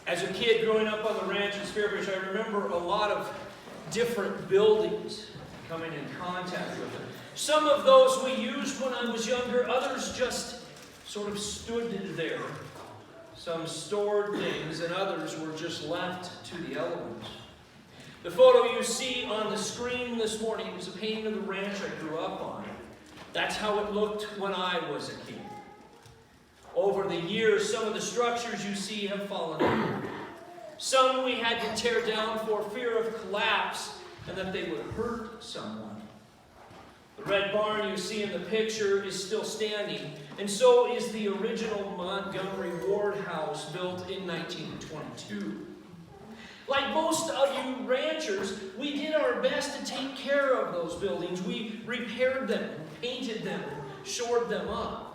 As a kid growing up on the ranch in Spearfish, I remember a lot of different buildings coming in contact with them. Some of those we used when I was younger, others just sort of stood there. Some stored things, and others were just left to the elements. The photo you see on the screen this morning is a painting of the ranch I grew up on. That's how it looked when I was a kid. Over the years, some of the structures you see have fallen over. Some we had to tear down for fear of collapse and that they would hurt someone. The red barn you see in the picture is still standing, and so is the original Montgomery Ward house built in 1922. Like most of you ranchers, we did our best to take care of those buildings. We repaired them, painted them, shored them up.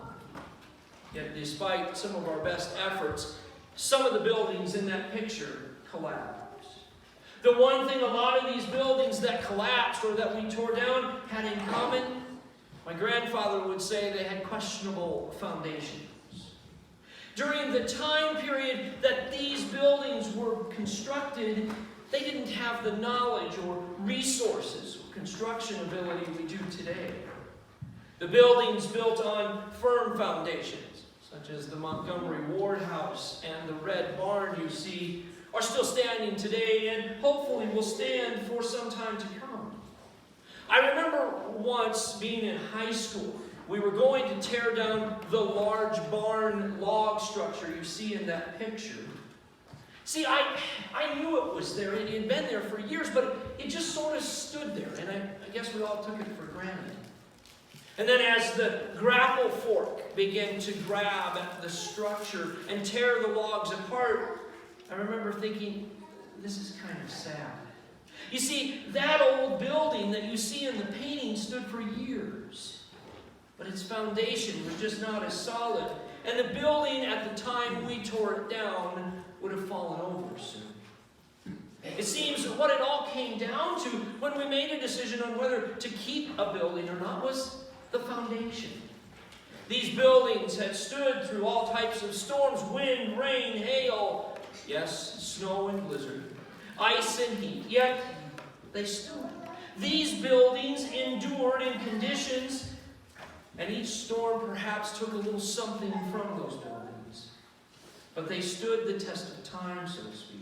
Yet despite some of our best efforts, some of the buildings in that picture collapsed. The one thing a lot of these buildings that collapsed or that we tore down had in common, my grandfather would say they had questionable foundations. During the time period that these buildings were constructed, they didn't have the knowledge or resources or construction ability we do today. The buildings built on firm foundations, such as the Montgomery Ward house and the red barn you see, are still standing today and hopefully will stand for some time to come. I remember once being in high school. We were going to tear down the large barn log structure you see in that picture. See, I knew it was there. It had been there for years, but it just sort of stood there, and I guess we all took it for granted. And then as the grapple fork began to grab at the structure and tear the logs apart, I remember thinking, this is kind of sad. You see, that old building that you see in the painting stood for years. But its foundation was just not as solid. And the building at the time we tore it down would have fallen over soon. It seems what it all came down to when we made a decision on whether to keep a building or not was the foundation. These buildings had stood through all types of storms, wind, rain, hail, yes, snow and blizzard, ice and heat, yet they stood. These buildings endured in conditions, and each storm perhaps took a little something from those buildings. But they stood the test of time, so to speak.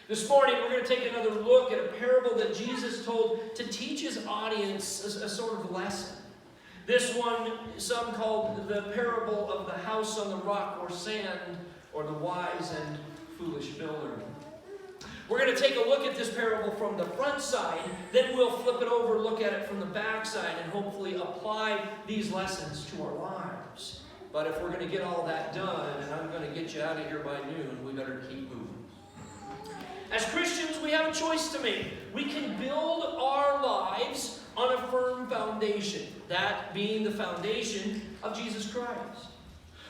This morning, we're going to take another look at a parable that Jesus told to teach his audience a sort of lesson. This one, some called the parable of the house on the rock or sand, or the wise and foolish builder. We're going to take a look at this parable from the front side, then we'll flip it over, look at it from the back side, and hopefully apply these lessons to our lives. But if we're going to get all that done, and I'm going to get you out of here by noon, we better keep moving. As Christians, we have a choice to make. We can build our lives on a firm foundation, that being the foundation of Jesus Christ.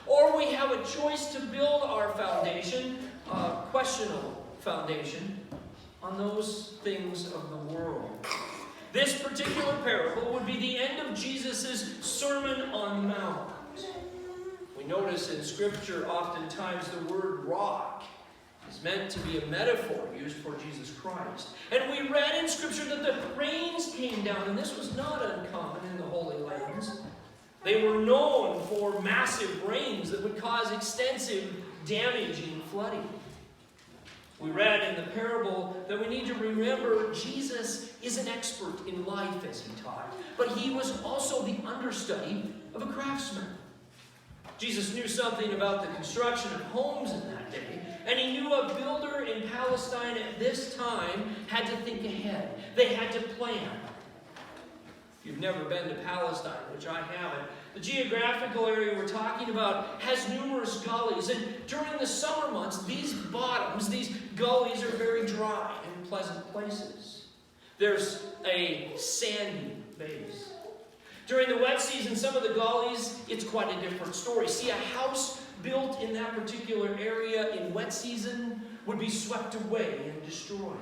Or we have a choice to build our foundation, questionable foundation, on those things of the world. This particular parable would be the end of Jesus' Sermon on the Mount. We notice in Scripture oftentimes the word rock is meant to be a metaphor used for Jesus Christ. And we read in Scripture that the rains came down, and this was not uncommon in the Holy Lands. They were known for massive rains that would cause extensive damage and flooding. We read in the parable that we need to remember Jesus is an expert in life as he taught, but he was also the understudy of a craftsman. Jesus knew something about the construction of homes in that day, and he knew a builder in Palestine at this time had to think ahead. They had to plan. If you've never been to Palestine, which I haven't, the geographical area we're talking about has numerous gullies, and during the summer months, these bottoms, these gullies are very dry and pleasant places. There's a sandy base. During the wet season, some of the gullies, it's quite a different story. See, a house built in that particular area in wet season would be swept away and destroyed.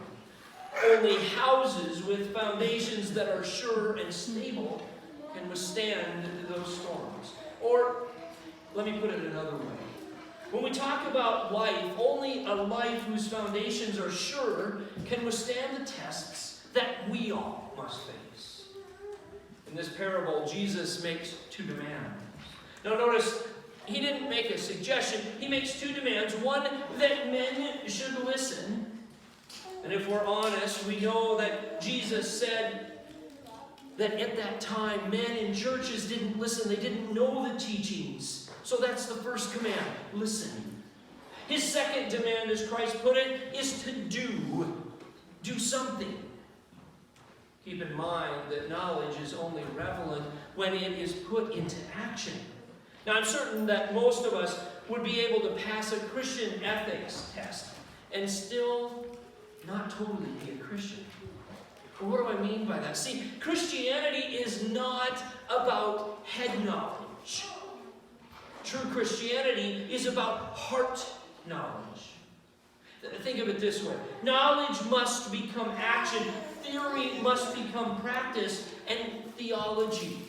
Only houses with foundations that are sure and stable can withstand those storms. Or, let me put it another way. When we talk about life, only a life whose foundations are sure can withstand the tests that we all must face. In this parable, Jesus makes two demands. Now notice, he didn't make a suggestion. He makes two demands. One, that men should listen. And if we're honest, we know that Jesus said that at that time, men in churches didn't listen. They didn't know the teachings. So that's the first command, listen. His second demand, as Christ put it, is to do something. Keep in mind that knowledge is only relevant when it is put into action. Now, I'm certain that most of us would be able to pass a Christian ethics test and still not totally be a Christian. Well, what do I mean by that? See, Christianity is not about head knowledge. True Christianity is about heart knowledge. Think of it this way. Knowledge must become action. Theory must become practice. And theology.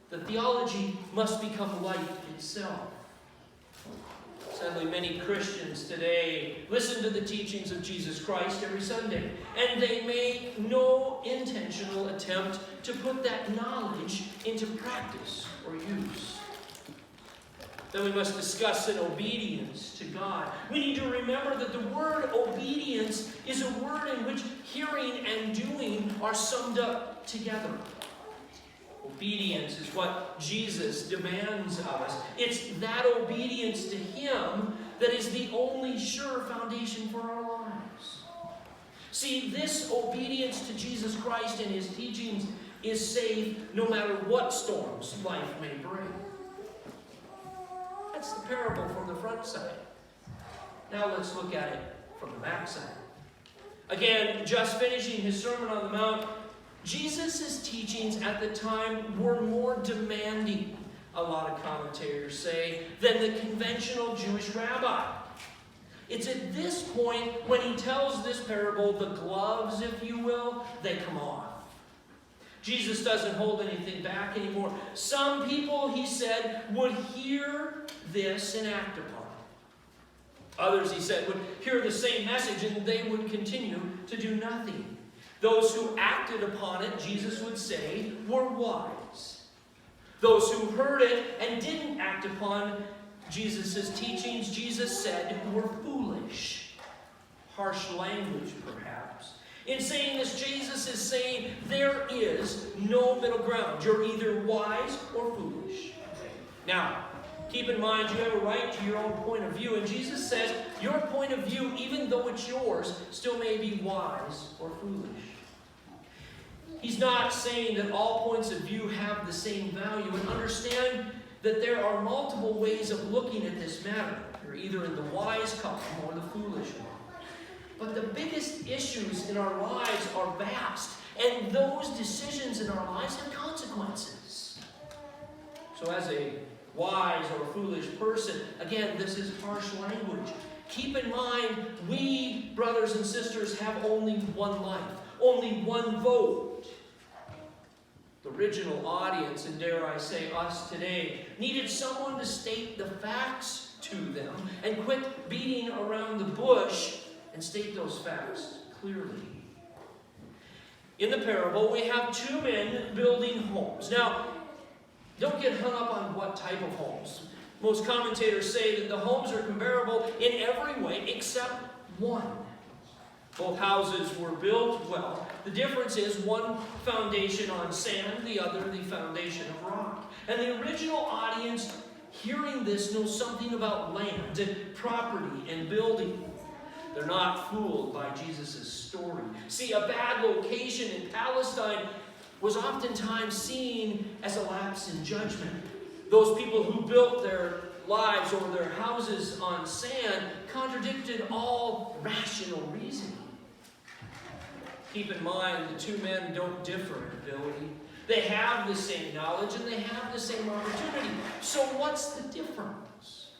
The theology must become life itself. Sadly, many Christians today listen to the teachings of Jesus Christ every Sunday, and they make no intentional attempt to put that knowledge into practice or use. Then we must discuss an obedience to God. We need to remember that the word obedience is a word in which hearing and doing are summed up together. Obedience is what Jesus demands of us. It's that obedience to Him that is the only sure foundation for our lives. See, this obedience to Jesus Christ and His teachings is safe no matter what storms life may bring. That's the parable from the front side. Now let's look at it from the back side. Again, just finishing His Sermon on the Mount, Jesus' teachings at the time were more demanding, a lot of commentators say, than the conventional Jewish rabbi. It's at this point when He tells this parable, the gloves, if you will, they come off. Jesus doesn't hold anything back anymore. Some people, He said, would hear this and act upon it. Others, He said, would hear the same message and they would continue to do nothing. Those who acted upon it, Jesus would say, were wise. Those who heard it and didn't act upon Jesus' teachings, Jesus said, were foolish. Harsh language, perhaps. In saying this, Jesus is saying there is no middle ground. You're either wise or foolish. Now, keep in mind you have a right to your own point of view. And Jesus says your point of view, even though it's yours, still may be wise or foolish. He's not saying that all points of view have the same value. And understand that there are multiple ways of looking at this matter. You're either in the wise column or the foolish one. But the biggest issues in our lives are vast. And those decisions in our lives have consequences. So as a wise or foolish person, again, this is harsh language. Keep in mind, we, brothers and sisters, have only one life. Only one vote. The original audience, and dare I say us today, needed someone to state the facts to them and quit beating around the bush and state those facts clearly. In the parable, we have two men building homes. Now, don't get hung up on what type of homes. Most commentators say that the homes are comparable in every way except one. Both houses were built well. The difference is one foundation on sand, the other the foundation of rock. And the original audience hearing this knows something about land and property and building. They're not fooled by Jesus' story. See, a bad location in Palestine was oftentimes seen as a lapse in judgment. Those people who built their lives or their houses on sand contradicted all rational reasoning. Keep in mind, the two men don't differ in ability. They have the same knowledge and they have the same opportunity. So what's the difference?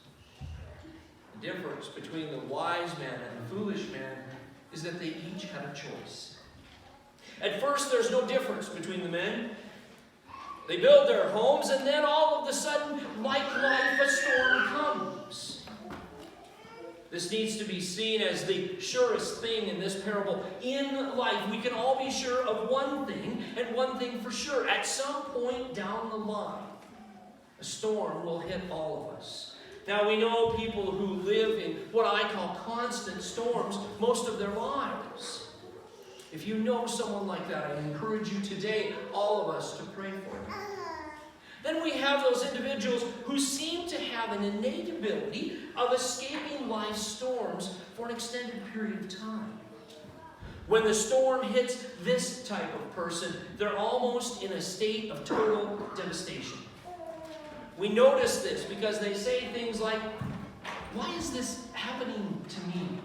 The difference between the wise man and the foolish man is that they each had a choice. At first, there's no difference between the men. They build their homes, and then all of a sudden, like life, a storm comes. This needs to be seen as the surest thing in this parable. In life, we can all be sure of one thing, and one thing for sure. At some point down the line, a storm will hit all of us. Now, we know people who live in what I call constant storms most of their lives. If you know someone like that, I encourage you today, all of us, to pray for them. Then we have those individuals who seem to have an innate ability of escaping life's storms for an extended period of time. When the storm hits this type of person, they're almost in a state of total devastation. We notice this because they say things like, "Why is this happening to me?"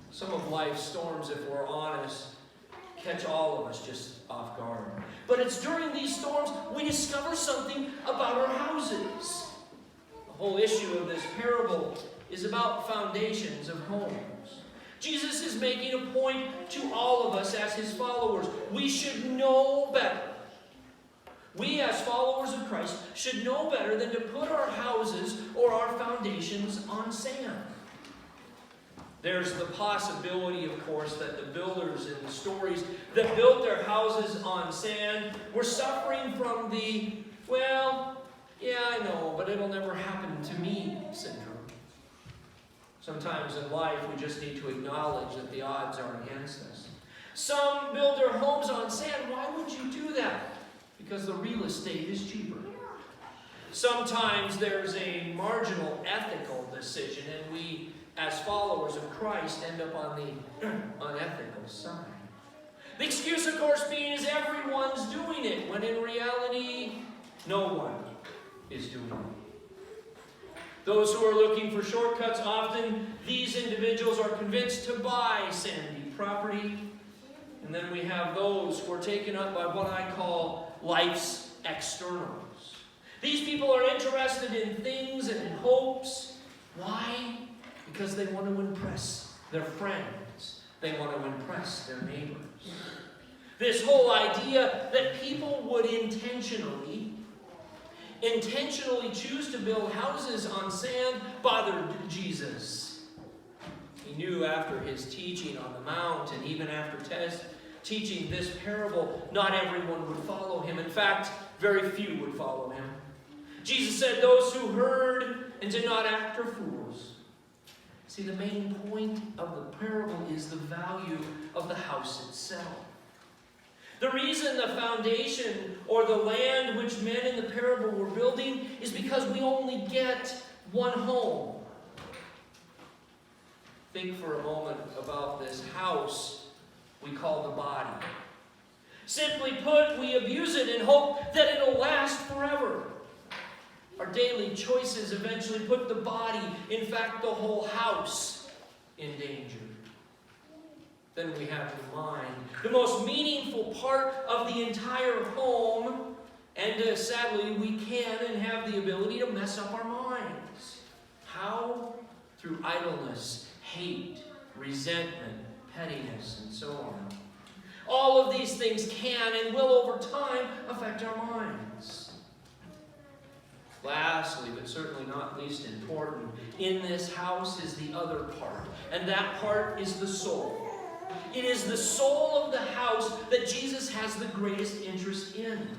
Some of life's storms, if we're honest, catch all of us just off guard. But it's during these storms we discover something about our houses. The whole issue of this parable is about foundations of homes. Jesus is making a point to all of us as his followers. We should know better. We as followers of Christ should know better than to put our houses or our foundations on sand. There's the possibility, of course, that the builders in the stories that built their houses on sand were suffering from the, "well, yeah, I know, but it'll never happen to me" syndrome. Sometimes in life, we just need to acknowledge that the odds are against us. Some build their homes on sand. Why would you do that? Because the real estate is cheaper. Sometimes there's a marginal ethical decision, and we, as followers of Christ, end up on the unethical side. The excuse, of course, being is everyone's doing it, when in reality, no one is doing it. Those who are looking for shortcuts, often these individuals are convinced to buy sandy property. And then we have those who are taken up by what I call life's externals. These people are interested in things and in hopes. Why? Because they want to impress their friends. They want to impress their neighbors. This whole idea that people would intentionally choose to build houses on sand bothered Jesus. He knew after his teaching on the Mount, and even after teaching this parable, not everyone would follow him. In fact, very few would follow him. Jesus said, "Those who heard and did not act are fools." See, the main point of the parable is the value of the house itself. The reason the foundation or the land which men in the parable were building is because we only get one home. Think for a moment about this house we call the body. Simply put, we abuse it and hope that it'll last forever. Our daily choices eventually put the body, in fact the whole house, in danger. Then we have the mind, the most meaningful part of the entire home, and sadly we can and have the ability to mess up our minds. How? Through idleness, hate, resentment, pettiness, and so on. All of these things can and will over time affect our minds. Lastly, but certainly not least important, in this house is the other part, and that part is the soul. It is the soul of the house that Jesus has the greatest interest in.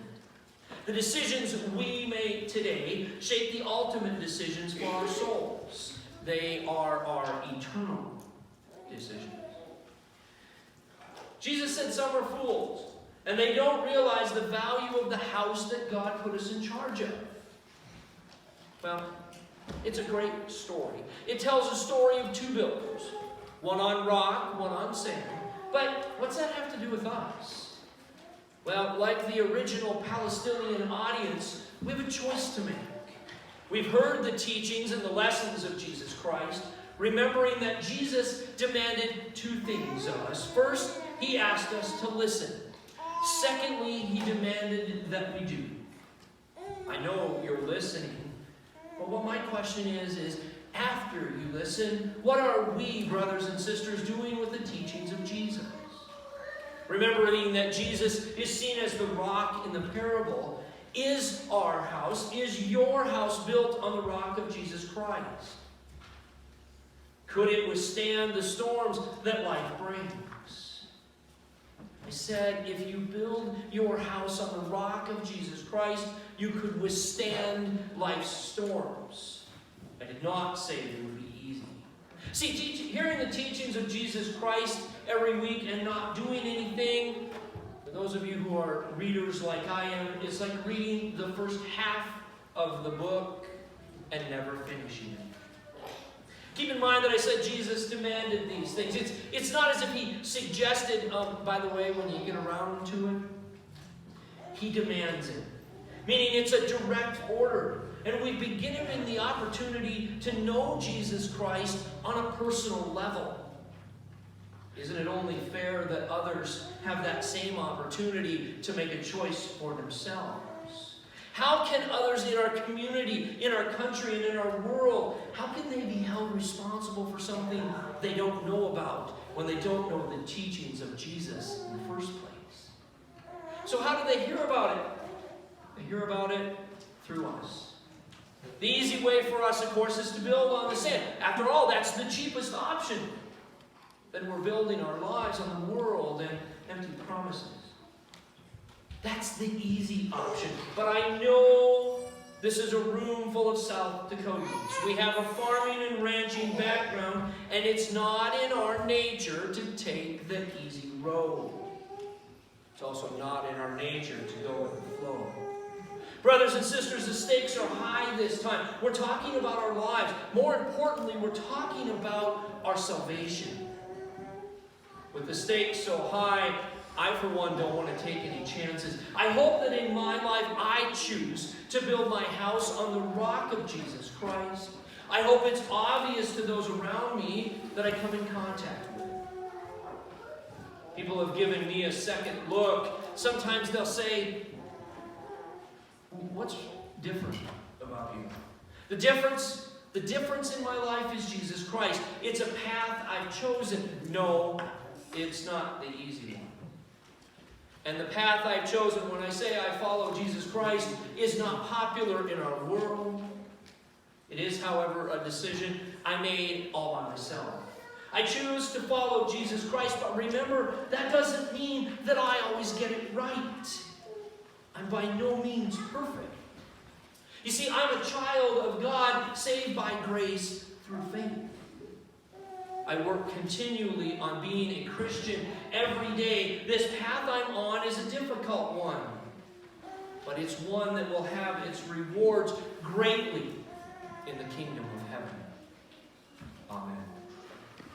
The decisions we make today shape the ultimate decisions for our souls. They are our eternal decisions. Jesus said some are fools, and they don't realize the value of the house that God put us in charge of. Well, it's a great story. It tells a story of two builders, one on rock, one on sand. But what's that have to do with us? Well, like the original Palestinian audience, we have a choice to make. We've heard the teachings and the lessons of Jesus Christ, remembering that Jesus demanded two things of us. First, he asked us to listen. Secondly, he demanded that we do. I know you're listening, but what my question is after you listen, what are we, brothers and sisters, doing with the teachings of Jesus? Remembering that Jesus is seen as the rock in the parable, is our house, is your house built on the rock of Jesus Christ? Could it withstand the storms that life brings? I said, if you build your house on the rock of Jesus Christ, you could withstand life's storms. I did not say it would be easy. See, hearing the teachings of Jesus Christ every week and not doing anything, for those of you who are readers like I am, it's like reading the first half of the book and never finishing it. Keep in mind that I said Jesus demanded these things. It's not as if he suggested, by the way, when you get around to it, he demands it. Meaning it's a direct order. And we've been given the opportunity to know Jesus Christ on a personal level. Isn't it only fair that others have that same opportunity to make a choice for themselves? How can others in our community, in our country, and in our world, how can they be held responsible for something they don't know about when they don't know the teachings of Jesus in the first place? So how do they hear about it? They hear about it through us. The easy way for us, of course, is to build on the sand. After all, that's the cheapest option. Then we're building our lives on the world and empty promises. That's the easy option. But I know this is a room full of South Dakotans. We have a farming and ranching background, and it's not in our nature to take the easy road. It's also not in our nature to go with the flow. Brothers and sisters, the stakes are high this time. We're talking about our lives. More importantly, we're talking about our salvation. With the stakes so high, I, for one, don't want to take any chances. I hope that in my life I choose to build my house on the rock of Jesus Christ. I hope it's obvious to those around me that I come in contact with. People have given me a second look. Sometimes they'll say, "What's different about you?" The difference in my life is Jesus Christ. It's a path I've chosen. No, it's not the easy one. And the path I've chosen when I say I follow Jesus Christ is not popular in our world. It is, however, a decision I made all by myself. I choose to follow Jesus Christ, but remember, that doesn't mean that I always get it right. I'm by no means perfect. You see, I'm a child of God, saved by grace through faith. I work continually on being a Christian every day. This path I'm on is a difficult one, but it's one that will have its rewards greatly in the kingdom of heaven.